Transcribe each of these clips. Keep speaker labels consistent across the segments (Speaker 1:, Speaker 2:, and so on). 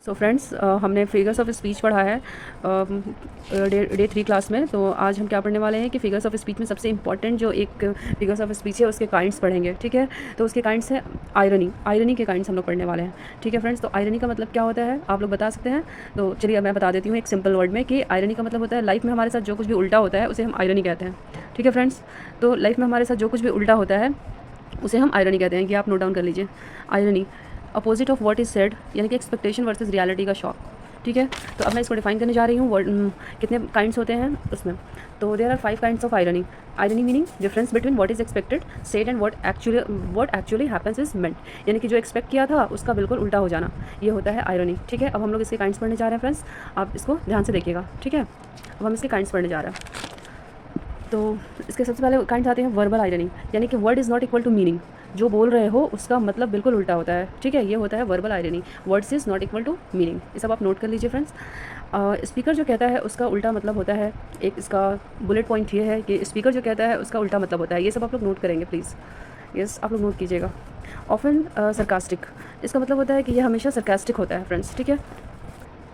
Speaker 1: तो फ्रेंड्स हमने figures of speech पढ़ा है डे 3 क्लास में। तो आज हम क्या पढ़ने वाले हैं कि फिगर्स ऑफ स्पीच में सबसे इंपॉर्टेंट जो एक फिगर्स ऑफ स्पीच है उसके काइंड्स पढ़ेंगे। ठीक है, तो उसके काइंड्स है आयरनी के काइंड्स हम लोग पढ़ने वाले हैं। ठीक है फ्रेंड्स, तो आयरनी का मतलब क्या होता है आप लोग बता सकते हैं? तो चलिए मैं बता देती हूँ एक सिंपल वर्ड में कि आयरनी का मतलब होता है लाइफ में हमारे साथ जो कुछ भी उल्टा होता है उसे हम आयरनी कहते हैं। ठीक है फ्रेंड्स, तो लाइफ में हमारे साथ जो कुछ भी उल्टा होता है उसे हम आयरनी कहते हैं। कि आप नोट डाउन कर लीजिए, irony opposite of what is said, यानी कि एक्सपेक्टेशन वर्सेस रियलिटी का शॉक। ठीक है, तो अब मैं इसको डिफाइन करने जा रही हूँ कितने काइंड्स होते हैं उसमें। तो there are 5 kinds of irony. Irony meaning difference between what is expected said and what actually happens is meant, यानी कि जो एक्सपेक्ट किया था उसका बिल्कुल उल्टा हो जाना, ये होता है आयरनी। ठीक है, अब हम लोग इसके काइंड्स पढ़ने जा रहे हैं फ्रेंड्स, आप इसको ध्यान से देखिएगा। ठीक है, अब हम इसके काइंड्स पढ़ने जा रहे हैं। तो इसके सबसे पहले काइंड्स आते हैं वर्बल आयरनी, यानी कि word is not equal to meaning, जो बोल रहे हो उसका मतलब बिल्कुल उल्टा होता है। ठीक है, ये होता है verbal irony, words is not equal to meaning. ये सब आप नोट कर लीजिए फ्रेंड्स। स्पीकर जो कहता है उसका उल्टा मतलब होता है, एक इसका बुलेट पॉइंट ये है कि स्पीकर जो कहता है उसका उल्टा मतलब होता है। ये सब आप लोग नोट करेंगे प्लीज़, यस आप लोग नोट कीजिएगा। ऑफन सरकास्टिक, इसका मतलब होता है कि ये हमेशा सरकास्टिक होता है फ्रेंड्स। ठीक है,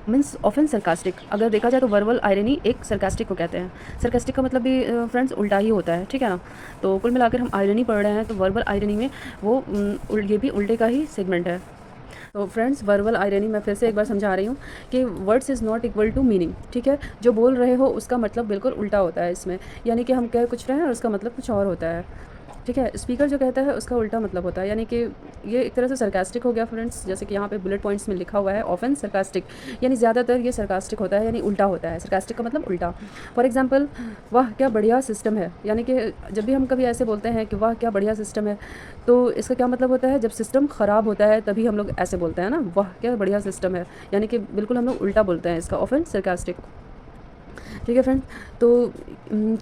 Speaker 1: मीन्स ऑफन सरकास्टिक, अगर देखा जाए तो वर्बल आयरनी एक सरकास्टिक को कहते हैं। सरकास्टिक का मतलब भी फ्रेंड्स उल्टा ही होता है। ठीक है ना, तो कुल मिलाकर हम आयरनी पढ़ रहे हैं तो वर्बल आयरनी में वो ये भी उल्टे का ही सेगमेंट है। तो फ्रेंड्स वर्बल आयरनी मैं फिर से एक बार समझा रही हूँ कि words is not equal to meaning. ठीक है, जो बोल रहे हो उसका मतलब बिल्कुल उल्टा होता है इसमें, यानी कि हम कह कुछ रहे हैं और उसका मतलब कुछ और होता है। ठीक है, स्पीकर जो कहता है उसका उल्टा मतलब होता है, यानी कि ये एक तरह से सरकास्टिक हो गया फ्रेंड्स। जैसे कि यहाँ पे बुलेट पॉइंट्स में लिखा हुआ है ऑफन सरकास्टिक, यानी ज़्यादातर ये सरकास्टिक होता है, यानी उल्टा होता है। सरकास्टिक का मतलब उल्टा। फॉर एग्जांपल, वाह क्या बढ़िया सिस्टम है, यानी कि जब भी हम कभी ऐसे बोलते हैं कि वाह क्या बढ़िया सिस्टम है, तो इसका क्या मतलब होता है? जब सिस्टम ख़राब होता है तभी हम लोग ऐसे बोलते हैं ना, वाह क्या बढ़िया सिस्टम है, यानी कि बिल्कुल हम लोग उल्टा बोलते हैं इसका, ऑफन सरकास्टिक। ठीक है फ्रेंड, तो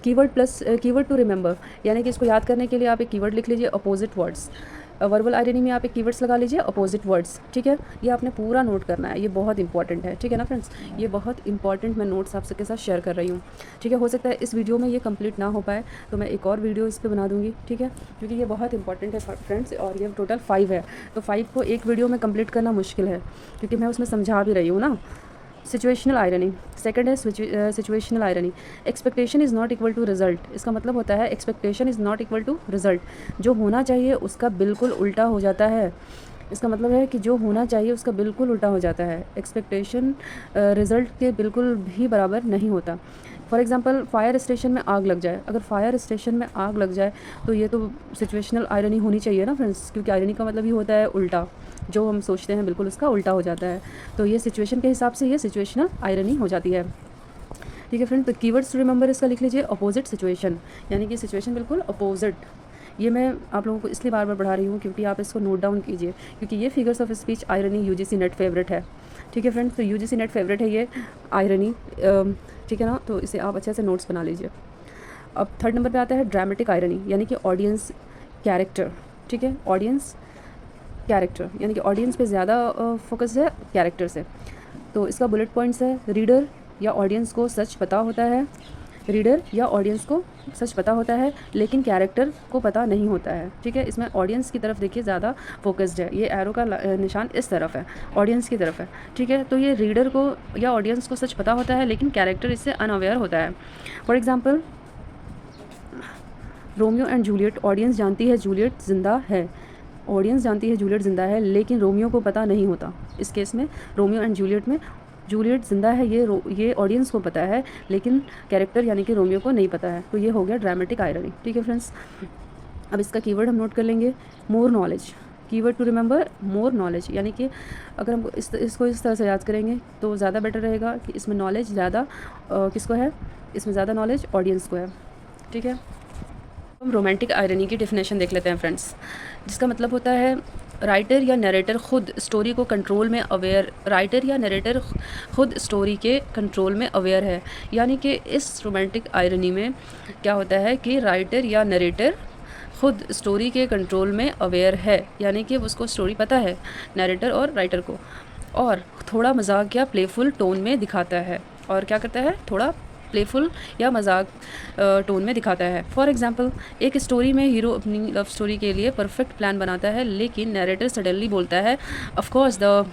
Speaker 1: कीवर्ड टू रिमेंबर, यानी कि इसको याद करने के लिए आप एक कीवर्ड लिख लीजिए अपोजिट वर्ड्स। वर्बल आयरनी में आप एक कीवर्ड्स लगा लीजिए अपोजिट वर्ड्स। ठीक है, ये आपने पूरा नोट करना है, ये बहुत इंपॉर्टेंट है। ठीक है ना फ्रेंड्स, ये बहुत इंपॉर्टेंट मैं नोट्स आप सबके साथ शेयर कर रही हूँ। ठीक है, हो सकता है इस वीडियो में ये कंप्लीट ना हो पाए तो मैं एक और वीडियो इस पर बना दूँगी। ठीक है, क्योंकि ये बहुत इंपॉर्टेंट है फ्रेंड्स, और ये टोटल 5 है, तो 5 को एक वीडियो में कंप्लीट करना मुश्किल है, क्योंकि मैं उसमें समझा भी रही हूँ ना। सिचुएशनल आयरनी, सेकंड है situational irony. Expectation is not equal to result, इसका मतलब होता है expectation is not equal to result, जो होना चाहिए उसका बिल्कुल उल्टा हो जाता है। इसका मतलब है कि जो होना चाहिए उसका बिल्कुल उल्टा हो जाता है। एक्सपेक्टेशन रिजल्ट के बिल्कुल भी बराबर नहीं होता। फॉर एग्जांपल, फायर स्टेशन में आग लग जाए, अगर फायर स्टेशन में आग लग जाए तो ये तो सिचुएशनल आयरनी होनी चाहिए ना फ्रेंड्स, क्योंकि आयरनी का मतलब ही होता है उल्टा, जो हम सोचते हैं बिल्कुल उसका उल्टा हो जाता है। तो ये सिचुएशन के हिसाब से ये सिचुएशनल आयरनी हो जाती है। ठीक है फ्रेंड, तो कीवर्ड्स टू रिमेंबर इसका लिख लीजिए अपोजिट सिचुएशन, यानी कि सिचुएशन बिल्कुल अपोजिट। ये मैं आप लोगों को इसलिए बार बार पढ़ा रही हूँ क्योंकि आप इसको नोट डाउन कीजिए, क्योंकि ये figures of speech irony UGC net favourite है। ठीक है फ्रेंड्स, तो यूजीसी नेट फेवरेट है ये आयरनी। ठीक है ना, तो इसे आप अच्छे से नोट्स बना लीजिए। अब थर्ड नंबर पे आता है ड्रामेटिक आयरनी, यानी कि ऑडियंस कैरेक्टर। ठीक है, ऑडियंस कैरेक्टर, यानी कि ऑडियंस पे ज़्यादा फोकस है कैरेक्टर से। तो इसका बुलेट पॉइंट्स है, रीडर या ऑडियंस को सच पता होता है, रीडर या ऑडियंस को सच पता होता है लेकिन कैरेक्टर को पता नहीं होता है। ठीक है, इसमें ऑडियंस की तरफ देखिए ज़्यादा फोकस्ड है, ये एरो का निशान इस तरफ है, ऑडियंस की तरफ है। ठीक है, तो ये रीडर को या ऑडियंस को सच पता होता है लेकिन कैरेक्टर इससे अनअवेयर होता है। For example, Romeo and Juliet, audience जानती है जूलियट जिंदा है, ऑडियंस जानती है जूलियट ज़िंदा है लेकिन रोमियो को पता नहीं होता। इस केस में रोमियो एंड जूलियट में जूलियट ज़िंदा है, ये ऑडियंस को पता है लेकिन कैरेक्टर यानी कि रोमियो को नहीं पता है। तो ये हो गया ड्रामेटिक आयरनी। ठीक है फ्रेंड्स, अब इसका कीवर्ड हम नोट कर लेंगे more knowledge. Keyword to remember more knowledge, यानी कि अगर हम इसको इस तरह से याद करेंगे तो ज़्यादा बेटर रहेगा कि इसमें नॉलेज ज़्यादा किसको है, इसमें ज़्यादा नॉलेज ऑडियंस को है। ठीक है, हम रोमांटिक आयरनी की डेफिनेशन देख लेते हैं फ्रेंड्स, जिसका मतलब होता है राइटर या नरेटर खुद स्टोरी को कंट्रोल में अवेयर, राइटर या नरेटर खुद स्टोरी के कंट्रोल में अवेयर है। यानी कि इस रोमांटिक आयरनी में क्या होता है कि राइटर या नरेटर खुद स्टोरी के कंट्रोल में अवेयर है, यानी कि उसको स्टोरी पता है नरेटर और राइटर को, और थोड़ा मजाक या प्लेफुल टोन में दिखाता है, और क्या करता है थोड़ा प्लेफुल या मजाक टोन में दिखाता है। फॉर एग्जांपल, एक स्टोरी में हीरो अपनी लव स्टोरी के लिए परफेक्ट प्लान बनाता है लेकिन नैरेटर सडनली बोलता है ऑफ कोर्स द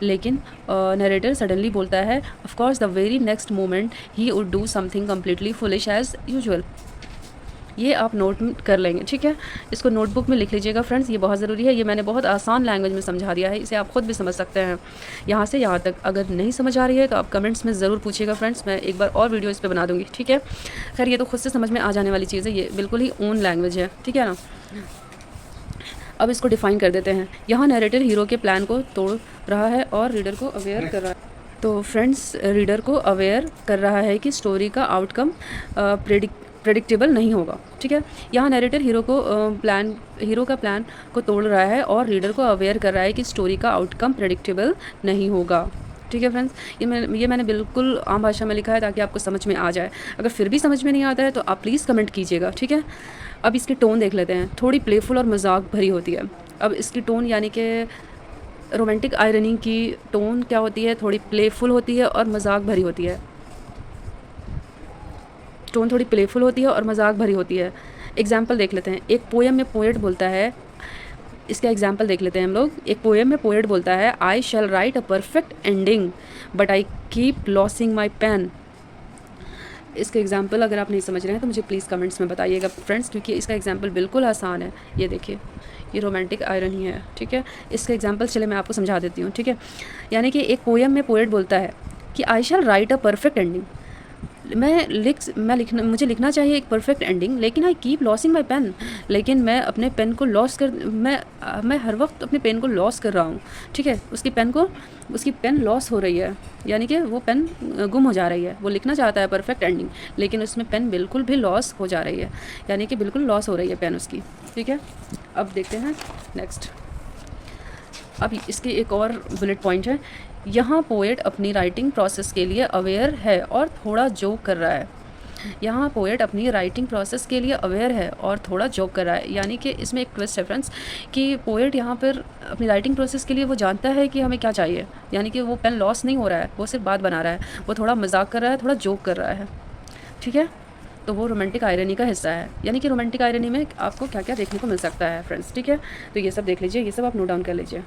Speaker 1: लेकिन नरेटर सडनली बोलता है of course the very next moment he would do something completely foolish as usual. ये आप नोट कर लेंगे, ठीक है। इसको नोटबुक में लिख लीजिएगा फ्रेंड्स, ये बहुत ज़रूरी है। ये मैंने बहुत आसान लैंग्वेज में समझा दिया है, इसे आप खुद भी समझ सकते हैं यहाँ से यहाँ तक। अगर नहीं समझ आ रही है तो आप कमेंट्स में ज़रूर पूछिएगा फ्रेंड्स, मैं एक बार और वीडियो इस पर बना दूँगी, ठीक है। खैर ये तो खुद से समझ में आ जाने वाली चीज़ है, ये बिल्कुल ही ओन लैंग्वेज है, ठीक है ना। अब इसको डिफ़ाइन कर देते हैं। यहाँ नैरेटर हीरो के प्लान को तोड़ रहा है और रीडर को अवेयर कर रहा है। तो फ्रेंड्स रीडर को अवेयर कर रहा है कि स्टोरी का आउटकम प्रेडिक्टेबल नहीं होगा, ठीक है। यहाँ नैरेटर हीरो का प्लान को तोड़ रहा है और रीडर को अवेयर कर रहा है कि स्टोरी का आउटकम प्रेडिक्टेबल नहीं होगा, ठीक है फ्रेंड्स। ये मैंने बिल्कुल आम भाषा में लिखा है ताकि आपको समझ में आ जाए। अगर फिर भी समझ में नहीं आता है तो आप प्लीज़ कमेंट कीजिएगा, ठीक है। अब इसकी टोन देख लेते हैं, थोड़ी प्लेफुल और मजाक भरी होती है। अब इसकी टोन यानी कि रोमांटिक आयरनी की टोन क्या होती है, थोड़ी प्लेफुल होती है और मजाक भरी होती है। टोन थोड़ी प्लेफुल होती है और मजाक भरी होती है। एग्जाम्पल देख लेते हैं। एक पोएम में पोएट बोलता है, इसका एग्जाम्पल देख लेते हैं हम लोग। एक पोएम में पोएट बोलता है I shall write a perfect ending but I keep losing my pen. इसका एग्जाम्पल अगर आप नहीं समझ रहे हैं तो मुझे प्लीज़ कमेंट्स में बताइएगा फ्रेंड्स, क्योंकि इसका एग्जाम्पल बिल्कुल आसान है। ये देखिए, ये रोमांटिक आयरनी है, ठीक है। इसका एग्जाम्पल चले मैं आपको समझा देती हूँ, ठीक है। यानी कि एक पोएम में पोएट बोलता है कि I shall write a perfect ending, मुझे लिखना चाहिए एक परफेक्ट एंडिंग, लेकिन I keep losing my pen, लेकिन मैं अपने पेन को मैं हर वक्त अपने पेन को लॉस कर रहा हूँ, ठीक है। उसकी पेन लॉस हो रही है, यानी कि वो पेन गुम हो जा रही है। वो लिखना चाहता है परफेक्ट एंडिंग, लेकिन उसमें पेन बिल्कुल भी लॉस हो जा रही है, यानी कि बिल्कुल लॉस हो रही है पेन उसकी, ठीक है। अब देखते हैं नेक्स्ट। अब इसके एक और बुलेट पॉइंट है। यहाँ पोएट अपनी राइटिंग प्रोसेस के लिए अवेयर है और थोड़ा जोक कर रहा है। यहाँ पोएट अपनी राइटिंग प्रोसेस के लिए अवेयर है और थोड़ा जोक कर रहा है, यानी कि इसमें एक ट्विस्ट है फ्रेंड्स कि पोएट यहाँ पर अपनी राइटिंग प्रोसेस के लिए वो जानता है कि हमें क्या चाहिए, यानी कि वो पेन लॉस नहीं हो रहा है, वो सिर्फ बात बना रहा है, वो थोड़ा मजाक कर रहा है, थोड़ा जोक कर रहा है, ठीक है। तो वो रोमांटिक आयरनी का हिस्सा है। यानी कि रोमांटिक आयरनी में आपको क्या क्या देखने को मिल सकता है फ्रेंड्स, ठीक है। तो ये सब देख लीजिए, ये सब आप नोट डाउन कर लीजिए।